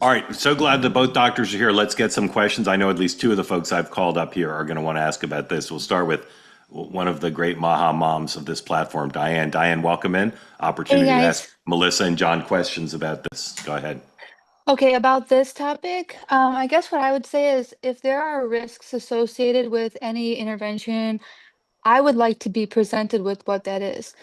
All right, so glad that both doctors are here. Let's get some questions. I know at least two of the folks I've called up here are going to want to ask about this. We'll start with one of the great MAHA moms of this platform, Diane. Diane, welcome in. Hey Opportunity to guys. ask Melissa and John questions about this. Go ahead. Okay, about this topic, I guess what I would say is if there are risks associated with any intervention, I would like to be presented with what that is.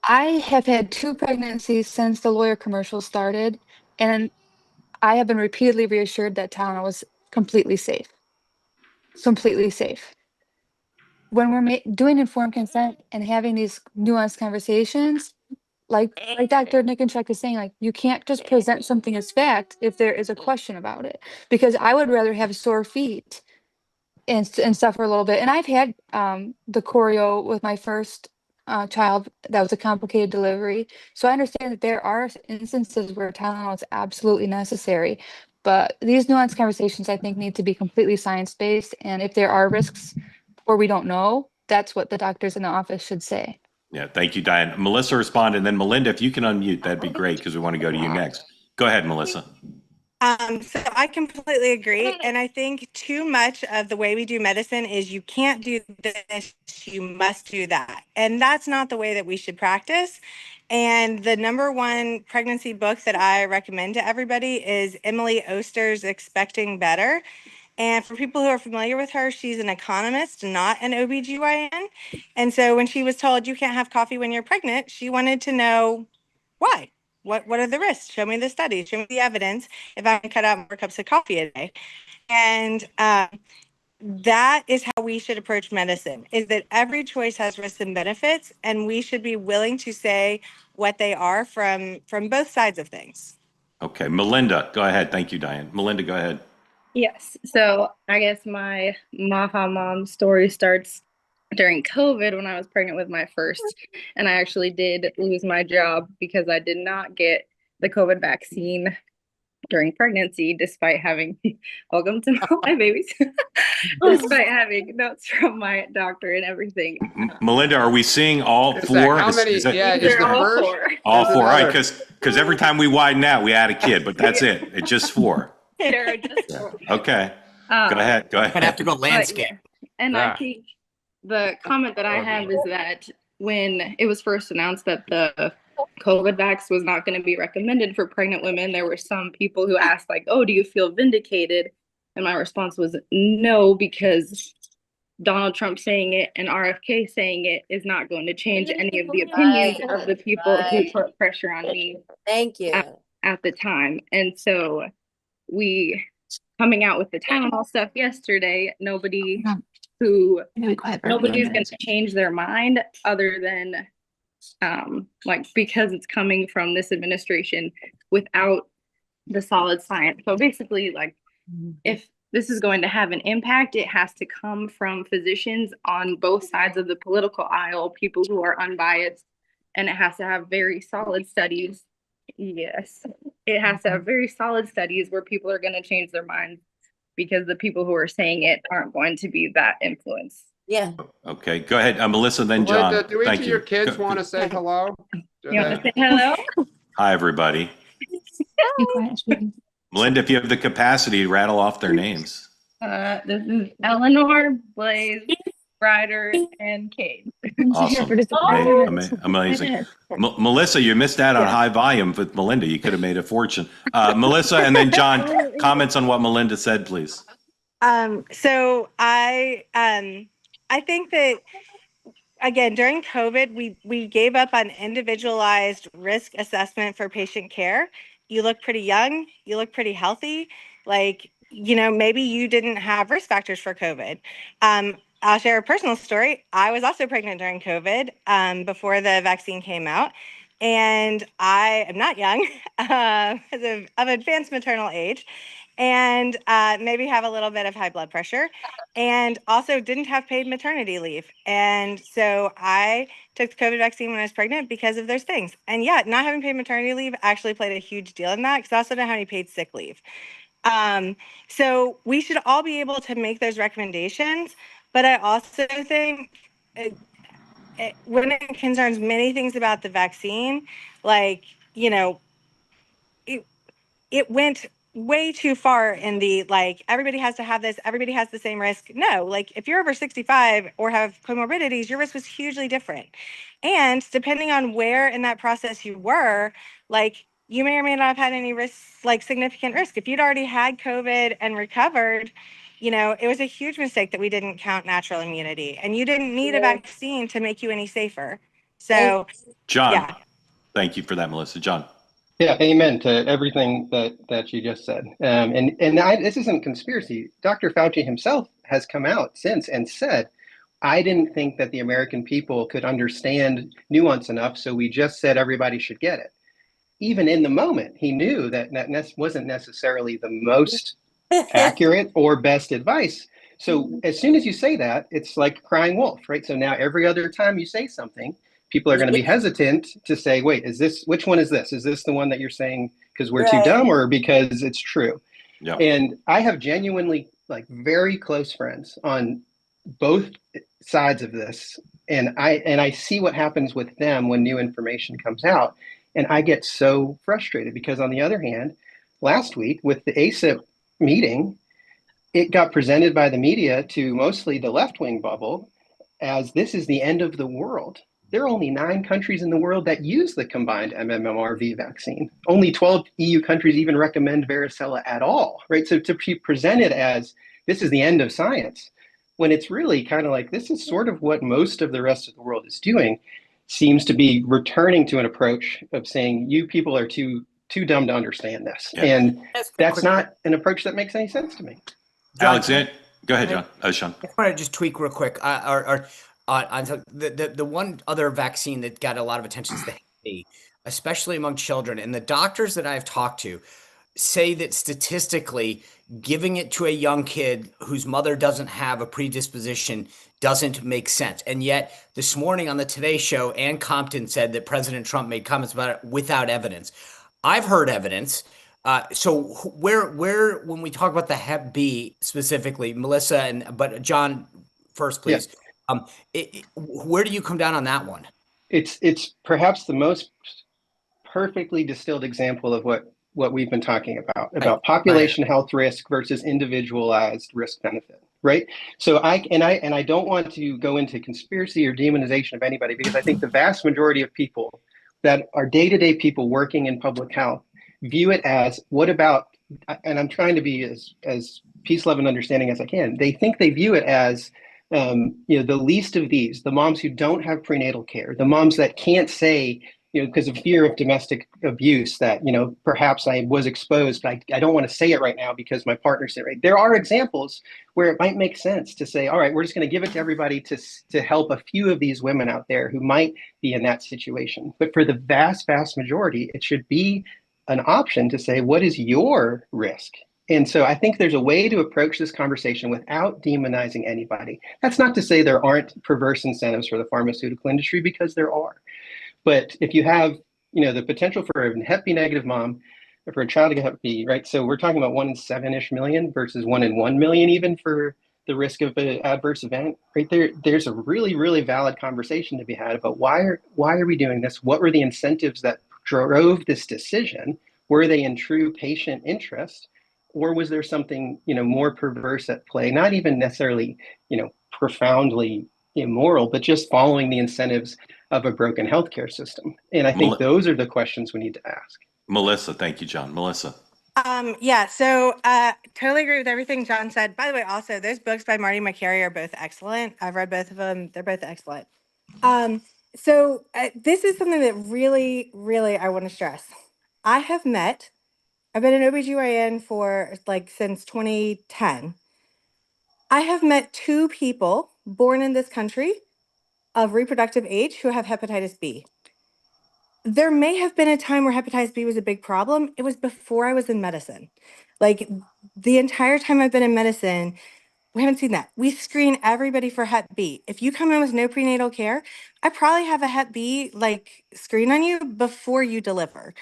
I have had two pregnancies since the lawyer commercial started, and I have been repeatedly reassured that Tylenol was completely safe. Completely safe. When we're doing informed consent and having these nuanced conversations, like Dr. Niconchuk is saying, like you can't just present something as fact if there is a question about it. Because I would rather have sore feet and suffer a little bit. And I've had the choreo with my first child that was a complicated delivery. So I understand that there are instances where Tylenol is absolutely necessary. But these nuanced conversations, I think, need to be completely science-based. And if there are risks or we don't know, that's what the doctors in the office should say. Yeah, thank you, Diane. Melissa responded, and then Melinda, if you can unmute, that'd be great because we want to go to you next. Go ahead, Melissa. So I completely agree. And I think too much of the way we do medicine is you can't do this, you must do that. And that's not the way that we should practice. And the number one pregnancy book that I recommend to everybody is Emily Oster's Expecting Better. And for people who are familiar with her, she's an economist, not an OBGYN. And so when she was told you can't have coffee when you're pregnant, she wanted to know why. What are the risks? Show me the studies, show me the evidence if I can cut out more cups of coffee a day. And that is how we should approach medicine, is that every choice has risks and benefits, and we should be willing to say what they are from both sides of things. Okay, Melinda, go ahead. Thank you, Diane. Melinda, go ahead. Yes. So I guess my MAHA mom story starts during COVID when I was pregnant with my first. And I actually did lose my job because I did not get the COVID vaccine during pregnancy, despite having, welcome to my babies, despite having notes from my doctor and everything. Melinda, are we seeing all Is four? that, how many? Is that, yeah, is the all first? four. all There's four, right? another. Because every time we widen out, we add a kid, but that's it. It's just four. There are just four. Okay. Go ahead. Go I'd have ahead. to go landscape. And Yeah. I think the comment that I have is that when it was first announced that the COVID vax was not going to be recommended for pregnant women, there were some people who asked, like, oh, do you feel vindicated? And my response was no, because Donald Trump saying it and RFK saying it is not going to change any of the opinions of the people who put pressure on me Thank you. at the time. And so we coming out with the Tylenol stuff yesterday, nobody's going to change their mind other than like, because it's coming from this administration without the solid science. So basically, like, if this is going to have an impact, it has to come from physicians on both sides of the political aisle, people who are unbiased, and it has to have very solid studies. Yes, it has to have very solid studies where people are going to change their minds, because the people who are saying it aren't going to be that influenced. Yeah. Okay. Go ahead, Melissa, then John. Melinda, do each Thank of you. your kids want to say hello? You want to say hello? Hi, everybody. Melinda, if you have the capacity, rattle off their names. This is Eleanor, Blaze, Ryder, and Cade. Awesome. Amazing. Melissa, you missed out on high volume with Melinda. You could have made a fortune. Melissa, and then John, comments on what Melinda said, please. So I think that, again, during COVID, we gave up on individualized risk assessment for patient care. You look pretty young, you look pretty healthy, like, maybe you didn't have risk factors for COVID. I'll share a personal story. I was also pregnant during COVID before the vaccine came out. And I am not young, of advanced maternal age, and maybe have a little bit of high blood pressure, and also didn't have paid maternity leave. And so I took the COVID vaccine when I was pregnant because of those things. And yeah, not having paid maternity leave actually played a huge deal in that, because I also don't have any paid sick leave. So we should all be able to make those recommendations. But I also think when it concerns many things about the vaccine, like, it went way too far in the like everybody has to have this, everybody has the same risk. No, like if you're over 65 or have comorbidities, your risk was hugely different. And depending on where in that process you were, like you may or may not have had any risks, like significant risk. If you'd already had COVID and recovered, it was a huge mistake that we didn't count natural immunity, and you didn't need a vaccine to make you any safer. So, John, yeah. thank you for that, Melissa. John. Yeah, amen to everything that you just said. This isn't conspiracy. Dr. Fauci himself has come out since and said, I didn't think that the American people could understand nuance enough, so we just said everybody should get it. Even in the moment, he knew that wasn't necessarily the most accurate or best advice. So as soon as you say that, it's like crying wolf, right? So now every other time you say something, people are going to be hesitant to say, wait, which one is this? Is this the one that you're saying because we're too dumb or because it's true? Yeah. And I have genuinely like very close friends on both sides of this. And I see what happens with them when new information comes out. And I get so frustrated because on the other hand, last week with the ACIP meeting, it got presented by the media to mostly the left-wing bubble as this is the end of the world. There are only 9 countries in the world that use the combined MMRV vaccine. Only 12 EU countries even recommend varicella at all, right? So to be presented as this is the end of science, when it's really kind of like this is sort of what most of the rest of the world is doing, seems to be returning to an approach of saying you people are too dumb to understand this. Yeah. And that's not an approach that makes any sense to me. John, Alexander, go ahead, John. Sean. I want to just tweak real quick. On the one other vaccine that got a lot of attention is the Hep B, especially among children. And the doctors that I've talked to say that statistically, giving it to a young kid whose mother doesn't have a predisposition doesn't make sense. And yet this morning on the Today Show, Ann Compton said that President Trump made comments about it without evidence. I've heard evidence. So where when we talk about the Hep B specifically, Melissa but John first, please. Yeah. Where do you come down on that one? It's perhaps the most perfectly distilled example of what we've been talking about population health risk versus individualized risk benefit, right? So I don't want to go into conspiracy or demonization of anybody because I think the vast majority of people that are day-to-day people working in public health view it as what about, and I'm trying to be as peace, love, and understanding as I can. They think they view it as the least of these, the moms who don't have prenatal care, the moms that can't say, because of fear of domestic abuse that, perhaps I was exposed, but I don't want to say it right now because my partner's there. Right? There are examples where it might make sense to say, all right, we're just going to give it to everybody to help a few of these women out there who might be in that situation. But for the vast, vast majority, it should be an option to say, what is your risk? And so I think there's a way to approach this conversation without demonizing anybody. That's not to say there aren't perverse incentives for the pharmaceutical industry, because there are. But if you have, the potential for a Hep B negative mom, or for a child to get Hep B, right? So we're talking about 1 in 7-ish million versus 1 in 1 million, even for the risk of an adverse event, right there. There's a really, really valid conversation to be had about why are we doing this? What were the incentives that drove this decision? Were they in true patient interest? Or was there something, more perverse at play? Not even necessarily, profoundly immoral, but just following the incentives of a broken healthcare system. And I think those are the questions we need to ask. Melissa, thank you, John. Melissa. Yeah, so totally agree with everything John said. By the way, also, those books by Marty McCary are both excellent. I've read both of them. They're both excellent. So this is something that really, really I want to stress. I've been an OBGYN for since 2010. I have met 2 people born in this country of reproductive age who have hepatitis B. There may have been a time where hepatitis B was a big problem. It was before I was in medicine. The entire time I've been in medicine, we haven't seen that. We screen everybody for Hep B. If you come in with no prenatal care, I probably have a Hep B screen on you before you deliver.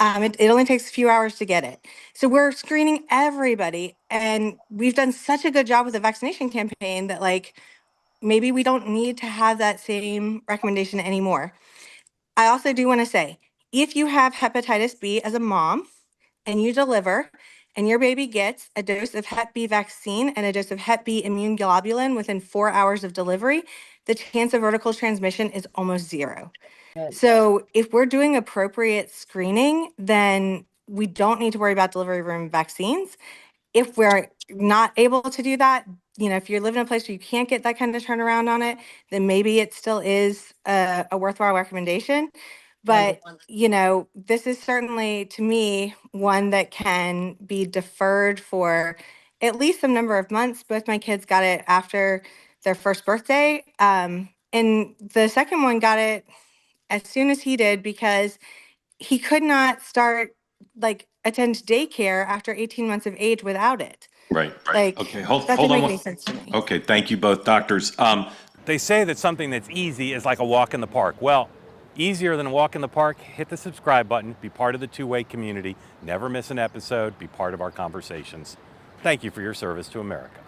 It only takes a few hours to get it. So we're screening everybody, and we've done such a good job with the vaccination campaign that maybe we don't need to have that same recommendation anymore. I also do want to say, if you have hepatitis B as a mom and you deliver and your baby gets a dose of Hep B vaccine and a dose of Hep B immune globulin within 4 hours of delivery, the chance of vertical transmission is almost zero. So if we're doing appropriate screening, then we don't need to worry about delivery room vaccines. If we're not able to do that, if you live in a place where you can't get that kind of turnaround on it, then maybe it still is a worthwhile recommendation. But, this is certainly, to me, one that can be deferred for at least some number of months. Both my kids got it after their first birthday. And the second one got it as soon as he did because he could not attend daycare after 18 months of age without it. Right. Okay, hold That didn't on make any sense to me. Okay, thank you both doctors. They say that something that's easy is like a walk in the park. Well, easier than a walk in the park, hit the subscribe button, be part of the two-way community, never miss an episode, be part of our conversations. Thank you for your service to America.